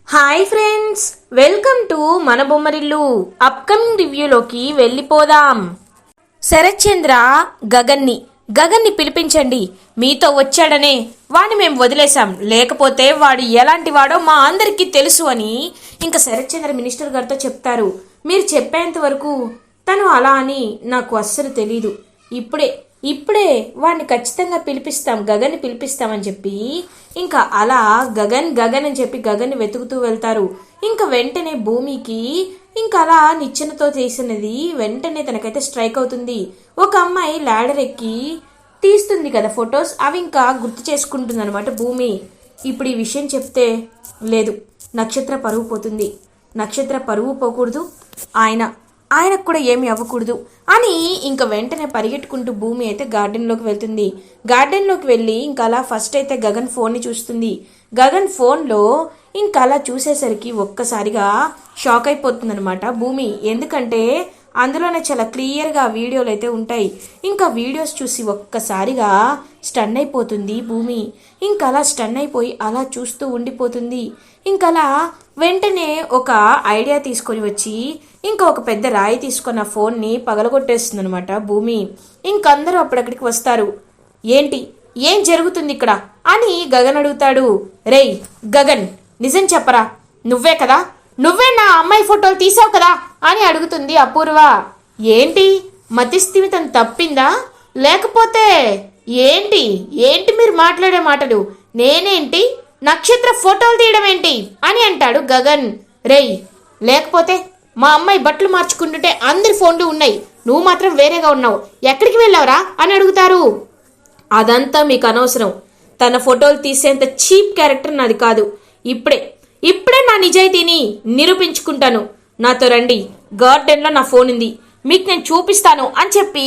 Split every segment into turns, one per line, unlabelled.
Hi friends, welcome to మన Bommarillu. Upcoming రివ్యూలోకి వెళ్ళిపోదాం. శరత్ చంద్ర గగన్ని పిలిపించండి, మీతో వచ్చాడనే వాడిని మేము వదిలేశాం, లేకపోతే వాడు ఎలాంటి వాడో మా అందరికీ తెలుసు అని ఇంకా శరత్ చంద్ర మినిస్టర్ గారితో చెప్తారు. మీరు చెప్పేంత వరకు తను అలా అని నాకు అస్సలు తెలీదు. ఇప్పుడే వాడిని ఖచ్చితంగా పిలిపిస్తాం, గగన్ని పిలిపిస్తామని చెప్పి ఇంకా అలా గగన్ అని చెప్పి గగన్ని వెతుకుతూ వెళ్తారు. ఇంకా వెంటనే భూమికి ఇంకా అలా నిచ్చెనతో చేసినది వెంటనే తనకైతే స్ట్రైక్ అవుతుంది. ఒక అమ్మాయి ల్యాడర్ ఎక్కి తీస్తుంది కదా ఫొటోస్, అవి ఇంకా గుర్తు చేసుకుంటుంది అనమాట భూమి. ఇప్పుడు ఈ విషయం చెప్తే లేదు, నక్షత్ర పరువు పోతుంది, నక్షత్ర పరువు పోకూడదు, ఆయనకు కూడా ఏమీ అవ్వకూడదు అని ఇంకా వెంటనే పరిగెట్టుకుంటూ భూమి అయితే గార్డెన్లోకి వెళ్తుంది. గార్డెన్లోకి వెళ్ళి ఇంకా అలా ఫస్ట్ అయితే గగన్ ఫోన్ని చూస్తుంది. గగన్ ఫోన్లో ఇంకా అలా చూసేసరికి ఒక్కసారిగా షాక్ అయిపోతుంది అనమాట భూమి. ఎందుకంటే అందులోనే చాలా క్లియర్గా వీడియోలు అయితే ఉంటాయి. ఇంకా వీడియోస్ చూసి ఒక్కసారిగా స్టన్ అయిపోతుంది భూమి. ఇంకా అలా స్టన్ అయిపోయి అలా చూస్తూ ఉండిపోతుంది. ఇంకా అలా వెంటనే ఒక ఐడియా తీసుకొని వచ్చి ఇంకా ఒక పెద్ద రాయి తీసుకున్న ఫోన్ని పగలగొట్టేస్తుంది అనమాట భూమి. ఇంకందరూ అప్పుడక్కడికి వస్తారు. ఏం జరుగుతుంది ఇక్కడ అని గగన్ అడుగుతాడు. రేయ్ గగన్, నిజం చెప్పరా, నువ్వే నా అమ్మాయి ఫోటోలు తీసావు కదా అని అడుగుతుంది అపూర్వ. ఏంటి మతిస్థిమితం తప్పిందా, లేకపోతే ఏంటి మీరు మాట్లాడే మాటలు, నేనేంటి నక్షత్ర ఫోటోలు తీయడం ఏంటి అని అంటాడు గగన్. రేయ్, లేకపోతే మా అమ్మాయి బట్టలు మార్చుకుంటుంటే అందరి ఫోన్లు ఉన్నాయి, నువ్వు మాత్రం వేరేగా ఉన్నావు, ఎక్కడికి వెళ్ళావురా అని అడుగుతారు. అదంతా మీకు అనవసరం, తన ఫోటోలు తీసేంత చీప్ క్యారెక్టర్ నాది కాదు. ఇప్పుడే నా నిజాయితీని నిరూపించుకుంటాను, నాతో రండి, గార్డెన్లో నా ఫోన్ ఉంది, మీకు నేను చూపిస్తాను అని చెప్పి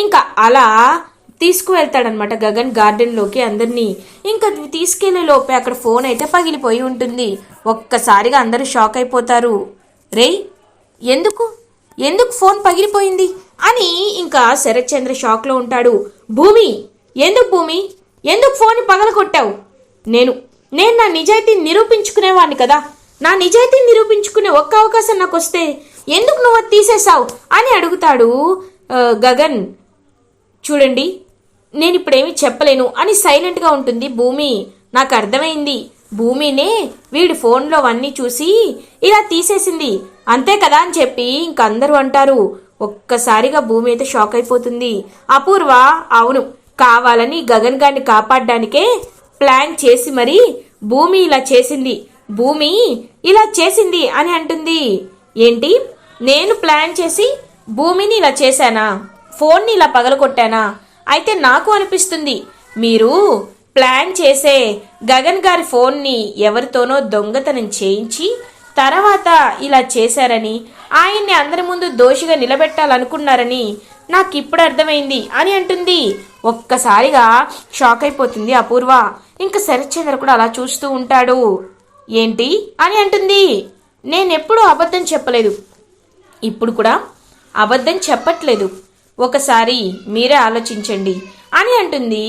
ఇంకా అలా తీసుకువెళ్తాడనమాట గగన్ గార్డెన్లోకి అందరినీ. ఇంకా తీసుకెళ్లే లోపే అక్కడ ఫోన్ అయితే పగిలిపోయి ఉంటుంది. ఒక్కసారిగా అందరూ షాక్ అయిపోతారు. రేయ్, ఎందుకు ఫోన్ పగిలిపోయింది అని ఇంకా శరత్ చంద్ర షాక్లో ఉంటాడు. ఎందుకు ఫోన్ పగలగొట్టావు? నేను నా నిజాయితీని నిరూపించుకునేవాడిని కదా, నా నిజాయితీని నిరూపించుకునే ఒక్క అవకాశం నాకు వస్తే ఎందుకు నువ్వు అది తీసేసావు అని అడుగుతాడు గగన్. చూడండి, నేను ఇప్పుడేమీ చెప్పలేను అని సైలెంట్గా ఉంటుంది భూమి. నాకు అర్థమైంది, భూమినే వీడి ఫోన్లో అన్నీ చూసి ఇలా తీసేసింది అంతే కదా అని చెప్పి ఇంకందరూ అంటారు. ఒక్కసారిగా భూమి అయితే షాక్ అయిపోతుంది. అపూర్వ, అవును, కావాలని గగన్ గారిని కాపాడడానికే ప్లాన్ చేసి మరి భూమి ఇలా చేసింది అని అంటుంది. ఏంటి, నేను ప్లాన్ చేసి భూమిని ఇలా చేశానా, ఫోన్ని ఇలా పగలగొట్టానా? అయితే నాకు అనిపిస్తుంది మీరు ప్లాన్ చేసే గగన్ గారి ఫోన్ని ఎవరితోనో దొంగతనం చేయించి తర్వాత ఇలా చేశారని, ఆయన్ని అందరి ముందు దోషిగా నిలబెట్టాలనుకున్నారని నాకు ఇప్పుడు అర్థమైంది అని అంటుంది. ఒక్కసారిగా షాక్ అయిపోతుంది అపూర్వ. ఇంకా శరత్ చంద్ర కూడా అలా చూస్తూ ఉంటాడు. ఏంటి అని అంటుంది. నేనెప్పుడూ అబద్ధం చెప్పలేదు, ఇప్పుడు కూడా అబద్ధం చెప్పట్లేదు, ఒకసారి మీరే ఆలోచించండి అని అంటుంది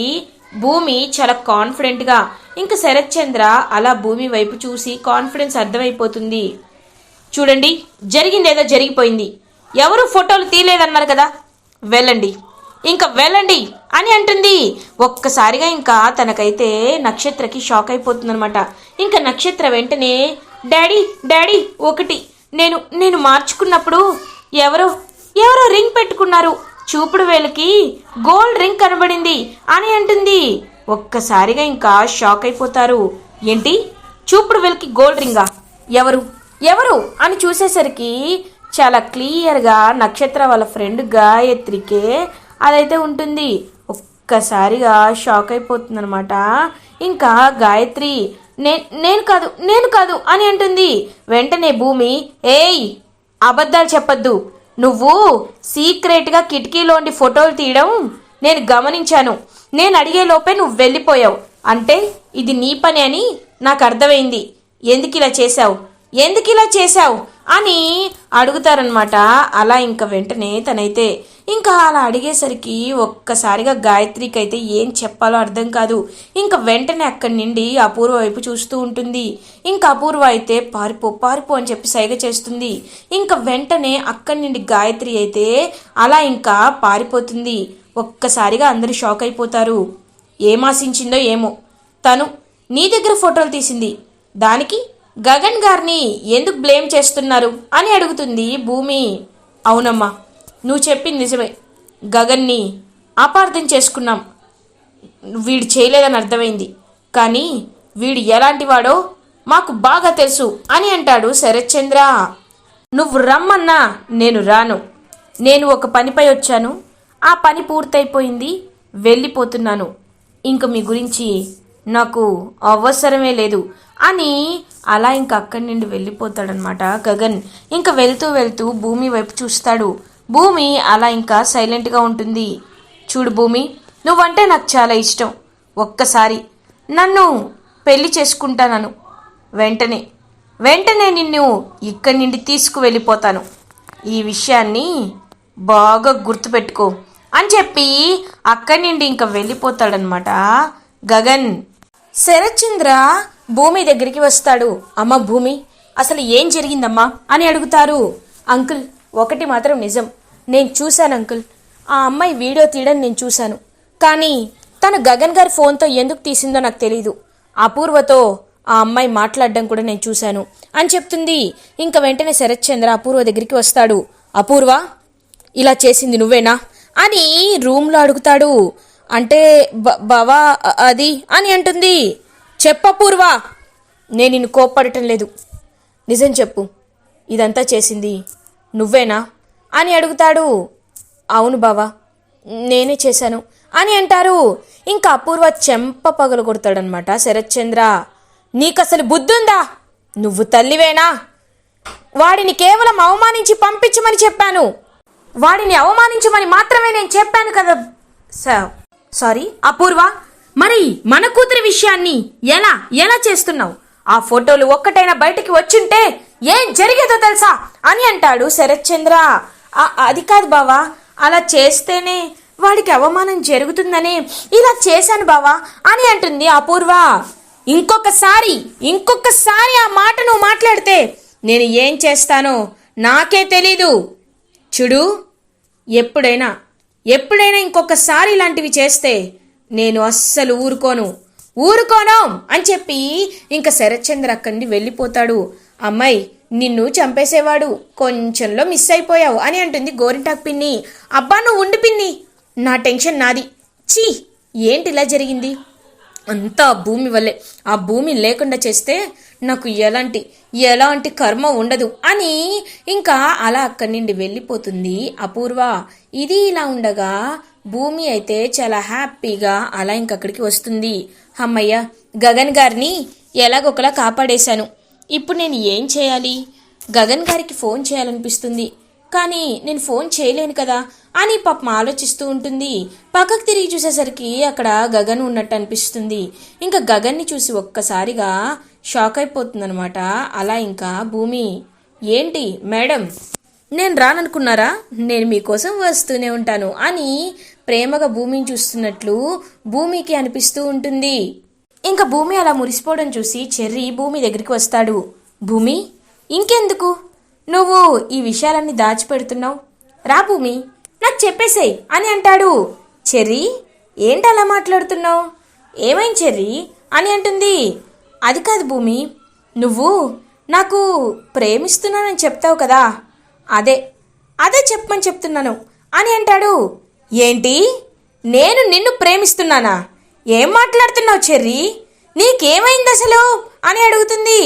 భూమి చాలా కాన్ఫిడెంట్గా. ఇంకా శరత్ చంద్ర అలా భూమి వైపు చూసి కాన్ఫిడెన్స్ అర్థమైపోతుంది. చూడండి, జరిగిందేదో జరిగిపోయింది, ఎవరు ఫోటోలు తీయలేదన్నారు కదా, వెళ్ళండి అని అంటుంది. ఒక్కసారిగా ఇంకా తనకైతే నక్షత్రకి షాక్ అయిపోతుంది అనమాట. ఇంకా నక్షత్ర వెంటనే డాడీ ఒకటి, నేను మార్చుకున్నప్పుడు ఎవరో రింగ్ పెట్టుకున్నారు, చూపుడు వేలుకి గోల్డ్ రింగ్ కనబడింది అని అంటుంది. ఒక్కసారిగా ఇంకా షాక్ అయిపోతారు. ఏంటి, చూపుడు వేలుకి గోల్డ్ రింగా? ఎవరు అని చూసేసరికి చాలా క్లియర్గా నక్షత్ర వాళ్ళ ఫ్రెండ్ గాయత్రికే అదైతే ఉంటుంది. ఒక్కసారిగా షాక్ అయిపోతుంది అనమాట. ఇంకా గాయత్రి నేను కాదు అని అంటుంది. వెంటనే భూమి, ఏయ్, అబద్ధాలు చెప్పద్దు, నువ్వు సీక్రెట్గా కిటికీలోండి ఫోటోలు తీయడం నేను గమనించాను, నేను అడిగే లోపే నువ్వు వెళ్ళిపోయావు, అంటే ఇది నీ పని అని నాకు అర్థమైంది, ఎందుకు ఇలా చేశావు అని అడుగుతారనమాట. అలా ఇంకా వెంటనే తనైతే ఇంకా అలా అడిగేసరికి ఒక్కసారిగా గాయత్రికి అయితే ఏం చెప్పాలో అర్థం కాదు. ఇంకా వెంటనే అక్కడి నుండి అపూర్వ వైపు చూస్తూ ఉంటుంది. ఇంకా అపూర్వ అయితే పారిపో పారిపో అని చెప్పి సైగ చేస్తుంది. ఇంకా వెంటనే అక్కడి నుండి గాయత్రి అయితే అలా ఇంకా పారిపోతుంది. ఒక్కసారిగా అందరూ షాక్ అయిపోతారు. ఏమాశించిందో ఏమో, తను నీ దగ్గర ఫోటోలు తీసింది, దానికి గగన్ గారిని ఎందుకు బ్లేమ్ చేస్తున్నారు అని అడుగుతుంది భూమి. అవునమ్మా, నువ్వు చెప్పింది నిజమే. గగన్ని అపార్థం చేసుకున్నాం. వీడు చేయలేదని అర్థమైంది. కానీ వీడు ఎలాంటి వాడో మాకు బాగా తెలుసు అని అంటాడు శరత్చంద్ర. నువ్వు రమ్మన్నా నేను రాను. నేను ఒక పనిపై వచ్చాను. ఆ పని పూర్తయిపోయింది, వెళ్ళిపోతున్నాను. ఇంక మీ గురించి నాకు అవసరమే లేదు అని అలా ఇంక అక్కడి నుండి వెళ్ళిపోతాడనమాట గగన్. ఇంకా వెళ్తూ వెళ్తూ భూమి వైపు చూస్తాడు. భూమి అలా ఇంకా సైలెంట్గా ఉంటుంది. చూడు భూమి, నువ్వంటే నాకు చాలా ఇష్టం. ఒక్కసారి నన్ను పెళ్లి చేసుకుంటానను. వెంటనే వెంటనే నిన్ను ఇక్కడి నుండి తీసుకువెళ్ళిపోతాను. ఈ విషయాన్ని బాగా గుర్తుపెట్టుకో అని చెప్పి అక్కడి నుండి ఇంకా వెళ్ళిపోతాడనమాట గగన్. శరత్చంద్ర భూమి దగ్గరికి వస్తాడు. అమ్మ భూమి, అసలు ఏం జరిగిందమ్మా అని అడుగుతారు. అంకుల్, ఒకటి మాత్రం నిజం, నేను చూశాను అంకుల్. ఆ అమ్మాయి వీడియో తీయడం నేను చూశాను. కానీ తను గగన్ గారి ఫోన్తో ఎందుకు తీసిందో నాకు తెలీదు. అపూర్వతో ఆ అమ్మాయి మాట్లాడడం కూడా నేను చూశాను అని చెప్తుంది. ఇంకా వెంటనే శరత్చంద్ర అపూర్వ దగ్గరికి వస్తాడు. అపూర్వ, ఇలా చేసింది నువ్వేనా అని రూమ్లో అడుగుతాడు. అంటే బావా అది అని అంటుంది. చెప్పపూర్వ, నేను నిన్ను కోప్పడటం లేదు, నిజం చెప్పు, ఇదంతా చేసింది నువ్వేనా అని అడుగుతాడు. అవును బావా, నేనే చేశాను అని అంటారు. ఇంకా అపూర్వ చెంప పగలు కొడతాడనమాట శరత్చంద్ర. నీకసలు బుద్ధుందా? నువ్వు తల్లివేనా? వాడిని కేవలం అవమానించి పంపించమని చెప్పాను. వాడిని అవమానించమని మాత్రమే నేను చెప్పాను కదా. సారీ అపూర్వ, మరి మన కూతురి విషయాన్ని ఎలా ఎలా చేస్తున్నావు? ఆ ఫోటోలు ఒక్కటైనా బయటికి వచ్చుంటే ఏం జరిగేదో తెలుసా అని అంటాడు శరత్చంద్ర. అది కాదు బావా, అలా చేస్తేనే వాడికి అవమానం జరుగుతుందనే ఇలా చేశాను బావా అని అంటుంది అపూర్వ. ఇంకొకసారి ఆ మాట నువ్వు మాట్లాడితే నేను ఏం చేస్తానో నాకే తెలీదు. చూడు, ఎప్పుడైనా ఇంకొకసారి ఇలాంటివి చేస్తే నేను అస్సలు ఊరుకోను అని చెప్పి ఇంకా శరత్చంద్ర అక్కడి వెళ్ళిపోతాడు. అమ్మాయి, నిన్ను చంపేసేవాడు కొంచెంలో మిస్ అయిపోయావు అని అంటుంది గోరింటాకు పిన్ని. అబ్బా నువ్వు ఉండి పిన్ని, నా టెన్షన్ నాది. చీ, ఏంటి ఇలా జరిగింది? అంతా ఆ భూమి వల్లే. ఆ భూమి లేకుండా చేస్తే నాకు ఎలాంటి కర్మ ఉండదు అని ఇంకా అలా అక్కడి నుండి వెళ్ళిపోతుంది అపూర్వ. ఇది ఇలా ఉండగా భూమి అయితే చాలా హ్యాపీగా అలా ఇంకక్కడికి వస్తుంది. అమ్మయ్య, గగన్ గారిని ఎలాగొకలా కాపాడేశాను. ఇప్పుడు నేను ఏం చేయాలి? గగన్ గారికి ఫోన్ చేయాలనిపిస్తుంది, కానీ నేను ఫోన్ చేయలేను కదా అని పాపం ఆలోచిస్తూ ఉంటుంది. పక్కకు తిరిగి చూసేసరికి అక్కడ గగన్ ఉన్నట్టు అనిపిస్తుంది. ఇంకా గగన్ని చూసి ఒక్కసారిగా షాక్ అయిపోతుందనమాట. అలా ఇంకా భూమి, ఏంటి మేడం, నేను రాననుకున్నారా? నేను మీకోసం వస్తూనే ఉంటాను అని ప్రేమగా భూమిని చూస్తున్నట్లు భూమికి అనిపిస్తూ ఉంటుంది. ఇంకా భూమి అలా మురిసిపోవడం చూసి చెర్రీ భూమి దగ్గరికి వస్తాడు. భూమి, ఇంకెందుకు నువ్వు ఈ విషయాలన్నీ దాచిపెడుతున్నావు? రా భూమి, నాకు చెప్పేసేయ్ అని అంటాడు. చెర్రీ, ఏంటి అలా మాట్లాడుతున్నావు? ఏమైంది చెర్రీ అని అంటుంది. అది కాదు భూమి, నువ్వు నాకు ప్రేమిస్తున్నానని చెప్తావు కదా, అదే చెప్పమని చెప్తున్నాను అని అంటాడు. ఏంటి, నేను నిన్ను ప్రేమిస్తున్నానా? ఏం మాట్లాడుతున్నావు చెర్రీ? నీకేమైంది అసలు అని అడుగుతుంది.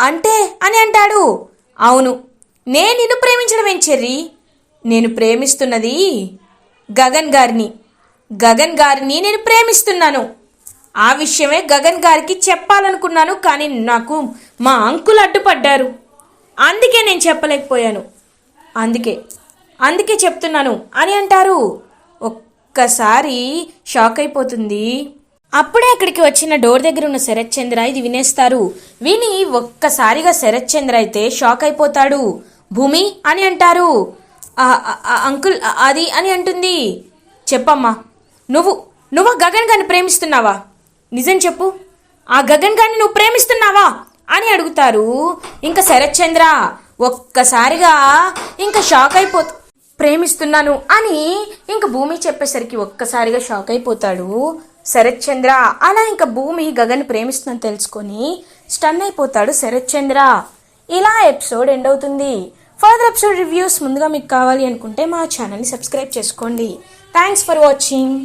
అంటే అని అంటాడు. అవును, నేను నిన్ను ప్రేమించడం ఏం చెర్రీ? నేను ప్రేమిస్తున్నది గగన్ గారిని నేను ప్రేమిస్తున్నాను. ఆ విషయమే గగన్ గారికి చెప్పాలనుకున్నాను, కానీ నాకు మా అంకుల్ అడ్డుపడ్డారు. అందుకే నేను చెప్పలేకపోయాను. అందుకే చెప్తున్నాను అని అంటారు. ఒక్కసారి షాక్ అయిపోతుంది. అప్పుడే అక్కడికి వచ్చిన డోర్ దగ్గర ఉన్న శరత్చంద్ర ఇది వినేస్తారు. ఒక్కసారిగా శరత్చంద్ర అయితే షాక్ అయిపోతాడు. భూమి అని అంటారు. అంకుల్ అది అని అంటుంది. చెప్పమ్మా, నువ్వు నువ్వు గగన్ గారిని ప్రేమిస్తున్నావా? నిజం చెప్పు, ఆ గగన్ గారిని నువ్వు ప్రేమిస్తున్నావా అని అడుగుతారు. ఇంకా శరత్ చంద్ర ఒక్కసారిగా ఇంకా షాక్ అయిపోతూ ప్రేమిస్తున్నాను అని ఇంక భూమి చెప్పేసరికి ఒక్కసారిగా షాక్ అయిపోతాడు శరత్ చంద్ర. అలా ఇంకా భూమి గగన్ ప్రేమిస్తుందని తెలుసుకొని స్టన్ అయిపోతాడు శరత్ చంద్ర. ఇలా ఎపిసోడ్ ఎండ్ అవుతుంది. ఫర్దర్ ఎపిసోడ్ రివ్యూస్ ముందుగా మీకు కావాలి అనుకుంటే మా ఛానల్ని సబ్స్క్రైబ్ చేసుకోండి. Thanks for watching.